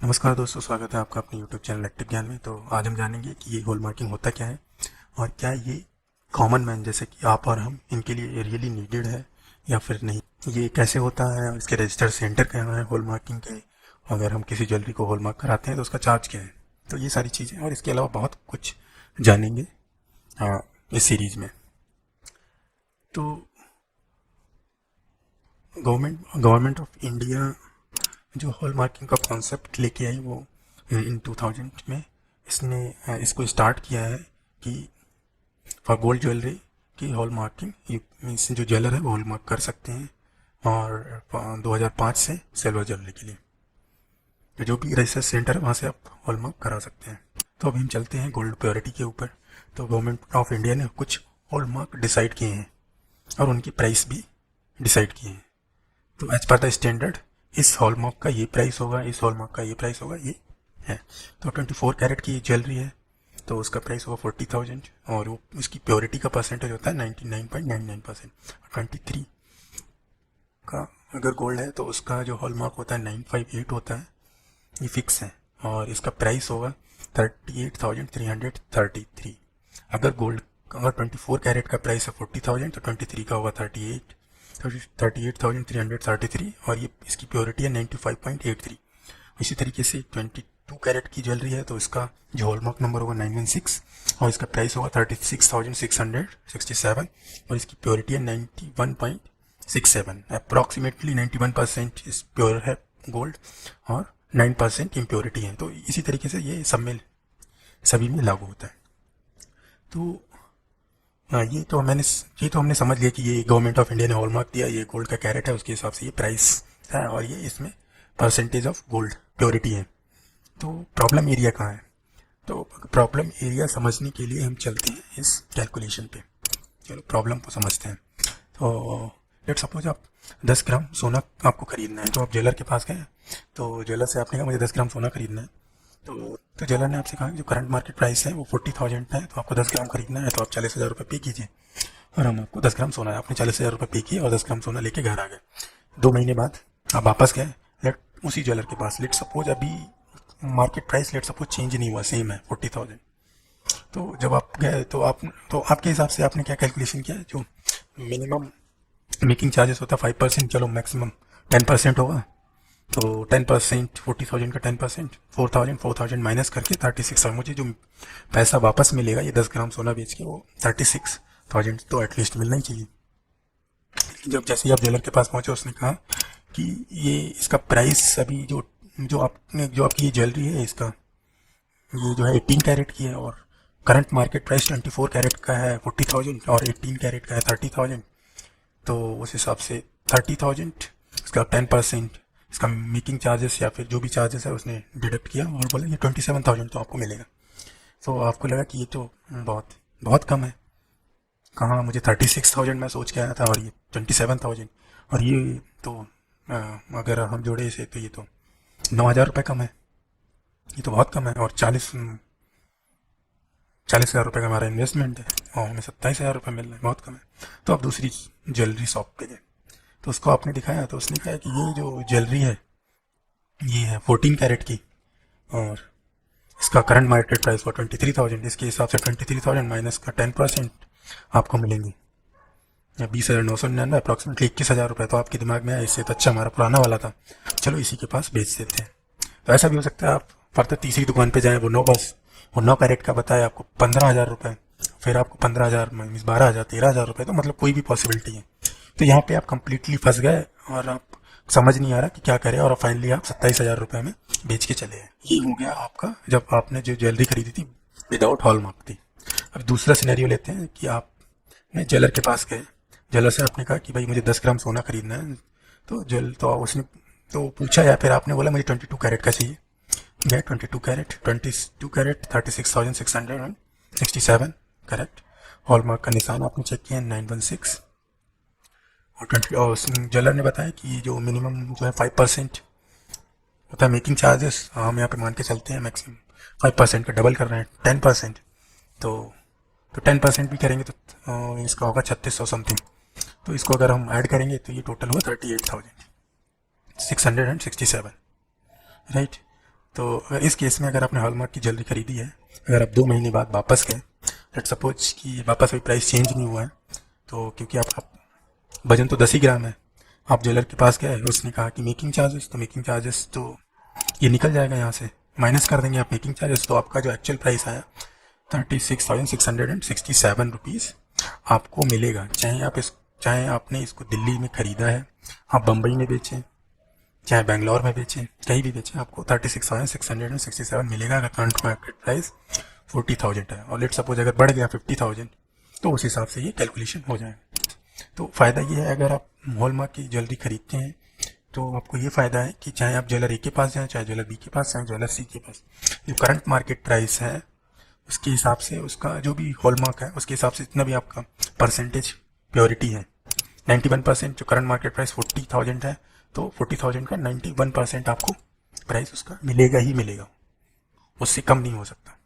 नमस्कार दोस्तों, स्वागत है आपका अपने YouTube चैनल एक्टिव ज्ञान में। तो आज हम जानेंगे कि ये हॉल मार्किंग होता क्या है और क्या ये कॉमन मैन जैसे कि आप और हम इनके लिए रियली नीडेड है या फिर नहीं। ये कैसे होता है और इसके रजिस्टर्ड सेंटर क्या है हॉल मार्किंग के। अगर हम किसी ज्वेलरी को हॉल मार्क कराते हैं तो उसका चार्ज क्या है। तो ये सारी चीज़ें और इसके अलावा बहुत कुछ जानेंगे इस सीरीज में। तो गवर्नमेंट ऑफ इंडिया जो हॉल मार्किंग का कॉन्सेप्ट लेके आई वो इन 2000 में इसने इसको स्टार्ट किया है कि फॉर गोल्ड ज्वेलरी की हॉल मार्किंग मीन्स जो ज्वेलर है वो हॉल मार्क कर सकते हैं। और 2005 से सिल्वर ज्वेलरी के लिए तो जो भी रजिस्टर सेंटर है वहाँ से आप हॉल मार्क करा सकते हैं। तो अभी हम चलते हैं गोल्ड प्योरिटी के ऊपर। तो गवर्नमेंट ऑफ इंडिया ने कुछ हॉल मार्क डिसाइड किए हैं और उनकी प्राइस भी डिसाइड किए हैं। तो एज पर द स्टैंडर्ड इस हॉलमार्क का ये प्राइस होगा, इस हॉलमार्क का ये प्राइस होगा, ये है। तो 24 कैरेट की ज्वेलरी है तो उसका प्राइस होगा 40,000 और वो उसकी प्योरिटी का परसेंटेज होता है 99.99%। 23 का अगर गोल्ड है तो उसका जो हॉलमार्क होता है 958 होता है, ये फिक्स है और इसका प्राइस होगा 38,333। अगर गोल्ड अगर 24 कैरेट का प्राइस है 40,000 तो 23 का होगा 38,333 और ये इसकी प्योरिटी है 95.83। इसी तरीके से 22 कैरेट की ज्वेलरी है तो इसका जो हॉलमार्क नंबर होगा 916 और इसका प्राइस होगा 36,667 और इसकी प्योरिटी है 91.67। अप्रॉक्सीमेटली 91% इस प्योर है गोल्ड और 9% इम्प्योरिटी है। तो इसी तरीके से ये सब में सभी में लागू होता है। तो ये तो हमने समझ लिया कि ये गवर्नमेंट ऑफ इंडिया ने हॉलमार्क दिया, ये गोल्ड का कैरेट है, उसके हिसाब से ये प्राइस है और ये इसमें परसेंटेज ऑफ गोल्ड प्योरिटी है। तो प्रॉब्लम एरिया कहाँ है? तो प्रॉब्लम एरिया समझने के लिए हम चलते हैं इस कैलकुलेशन पे। चलो प्रॉब्लम को समझते हैं। तो लेट सपोज आप 10 ग्राम सोना आपको खरीदना है। तो आप ज्वेलर के पास गए तो ज्वेलर से आपने कहा मुझे 10 ग्राम सोना खरीदना है। तो ज्वेलर ने आपसे कहा जो करंट मार्केट प्राइस है वो 40,000 है, तो आपको 10 ग्राम खरीदना है तो आप 40,000 रुपये पे कीजिए और हम आपको 10 ग्राम सोना है, आपने 40,000 रुपये पे किए और 10 ग्राम सोना लेके घर आ गए। 2 महीने बाद आप वापस गए लेट उसी ज्वेलर के पास। लेट सपोज अभी market price let suppose change नहीं हुआ, सेम है 40,000। तो जब आप गए तो आपके हिसाब से आपने क्या कैलकुलेशन किया, जो मिनिमम मेकिंग चार्जेस होता है 5%, चलो मैक्सिमम 10% होगा। तो 10% 40,000 का 10% 4,000 माइनस करके 36,000 मुझे जो पैसा वापस मिलेगा ये 10 ग्राम सोना बेच के वो 36,000 तो एटलीस्ट मिलना ही चाहिए। लेकिन जब जैसे ही आप ज्वेलर के पास पहुंचे उसने कहा कि ये इसका प्राइस अभी जो आपकी ये ज्वेलरी है इसका ये जो है 18 कैरेट की है और करंट मार्केट प्राइस 24 कैरेट का है 40,000 और 18 कैरेट का है 30,000। तो उस हिसाब से 30,000 इसका 10% इसका मेकिंग चार्जेस या फिर जो भी चार्जेस है उसने डिडक्ट किया और बोला ये 27,000 तो आपको मिलेगा। तो आपको लगा कि ये तो बहुत बहुत कम है, कहाँ मुझे 36,000 मैं सोच के आया था और ये 27,000 और ये तो अगर हम जोड़े इसे तो ये तो 9,000 रुपये कम है, ये तो बहुत कम है। और 40,000 रुपये का हमारा इन्वेस्टमेंट है और हमें 27,000 रुपये मिल रहा है, बहुत कम है। तो आप दूसरी ज्वेलरी शॉप पे गए तो उसको आपने दिखाया तो उसने कहा कि ये जो ज्वेलरी है ये है 14 कैरेट की और इसका करंट मार्केट प्राइस हुआ 23,000। इसके हिसाब से 23,000 माइनस का 10% आपको मिलेंगे या 20,999 अप्रॉक्सीमेटली 21,000 रुपये। तो आपके दिमाग में आया इससे तो अच्छा हमारा पुराना वाला था, चलो इसी के पास बेच देते हैं। तो ऐसा भी हो सकता है आप फर्दर तीसरी दुकान पे जाएं, वो 9 कैरेट का बताए आपको 15,000 रुपये, फिर आपको 15,000 मीन्स 12,000 13,000 रुपये, तो मतलब कोई भी पॉसिबिलिटी है। तो यहाँ पे आप कंप्लीटली फंस गए और आप समझ नहीं आ रहा कि क्या करें और फाइनली आप 27,000 रुपये में बेच के चले गए। ये हो गया आपका जब आपने जो ज्वेलरी खरीदी थी विदाउट हॉलमार्क थी। अब दूसरा सिनेरियो लेते हैं कि आपने ज्वेलर के पास गए, ज्वेलर से आपने कहा कि भाई मुझे 10 ग्राम सोना खरीदना है। तो उसने तो पूछा या फिर आपने बोला मुझे 22 कैरेट का चाहिए। गए 22 कैरेट 36,667 करेक्ट। हॉलमार्क का निशान आपने चेक किया 916 और ज्वेलर ने बताया कि जो मिनिमम जो है 5% होता है मेकिंग चार्जेस, हम यहाँ पे मान के चलते हैं मैक्सिमम 5% का डबल कर रहे हैं 10%। तो 10% भी करेंगे तो इसका होगा 3600 समथिंग। तो इसको अगर हम ऐड करेंगे तो ये टोटल हुआ 38,667 राइट। तो अगर इस केस में अगर आपने हॉलमार्क की ज्वेलरी खरीदी है, अगर आप 2 महीने बाद वापस गए, लेट सपोज कि वापस अभी प्राइस चेंज नहीं हुआ है, तो क्योंकि आप वजन तो 10 ही ग्राम है, आप ज्वेलर के पास गए, उसने कहा कि मेकिंग चार्जेस, तो मेकिंग चार्जेस तो ये निकल जाएगा, यहाँ से माइनस कर देंगे आप मेकिंग चार्जेस, तो आपका जो एक्चुअल प्राइस आया 36,667 रुपीज़ आपको मिलेगा। चाहे आपने इसको दिल्ली में ख़रीदा है, आप बम्बई में बेचें, चाहे बेंगलोर में बेचें, कहीं भी बेचें, आपको 36,667 मिलेगा। अगर करंट मार्केट प्राइस 40,000 है और लेट सपोज अगर बढ़ गया 50,000, तो उस हिसाब से ये कैलकुलेशन हो जाएगा। तो फ़ायदा ये है, अगर आप हॉलमार्क की ज्वेलरी खरीदते हैं तो आपको ये फ़ायदा है कि चाहे आप ज्वेलर ए के पास जाएँ, चाहे ज्वेलर बी के पास, चाहे ज्वेलर सी के पास, जो करंट मार्केट प्राइस है उसके हिसाब से, उसका जो भी हॉलमार्क है उसके हिसाब से जितना भी आपका परसेंटेज प्योरिटी है, 91%, जो करंट मार्केट प्राइस 40,000 है, तो 40,000 का 91% आपको प्राइस उसका मिलेगा ही मिलेगा, उससे कम नहीं हो सकता।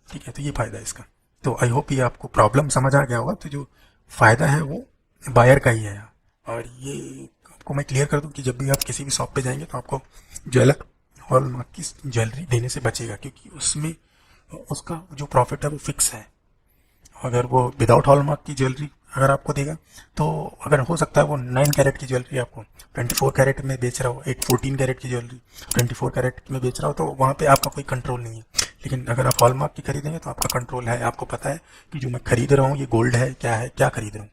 ठीक है, तो ये फ़ायदा है इसका। तो आई होप ये आपको प्रॉब्लम समझ आ गया होगा। तो जो फ़ायदा है वो बायर का ही है। और ये आपको मैं क्लियर कर दूं कि जब भी आप किसी भी शॉप पे जाएंगे तो आपको ज्वेलर हॉलमार्क की ज्वेलरी देने से बचेगा, क्योंकि उसमें उसका जो प्रॉफिट है वो फिक्स है। अगर वो विदाउट हॉलमार्क की ज्वेलरी अगर आपको देगा, तो अगर हो सकता है वो 9 कैरेट की ज्वेलरी आपको 24 कैरेट में बेच रहा हो, एक 14 कैरेट की ज्वेलरी 24 कैरेट में बेच रहा हो, तो वहाँ पे आपका कोई कंट्रोल नहीं है। लेकिन अगर आप हॉलमार्क की खरीदेंगे तो आपका कंट्रोल है, आपको पता है कि जो मैं खरीद रहा हूँ ये गोल्ड है, क्या खरीद रहा हूँ।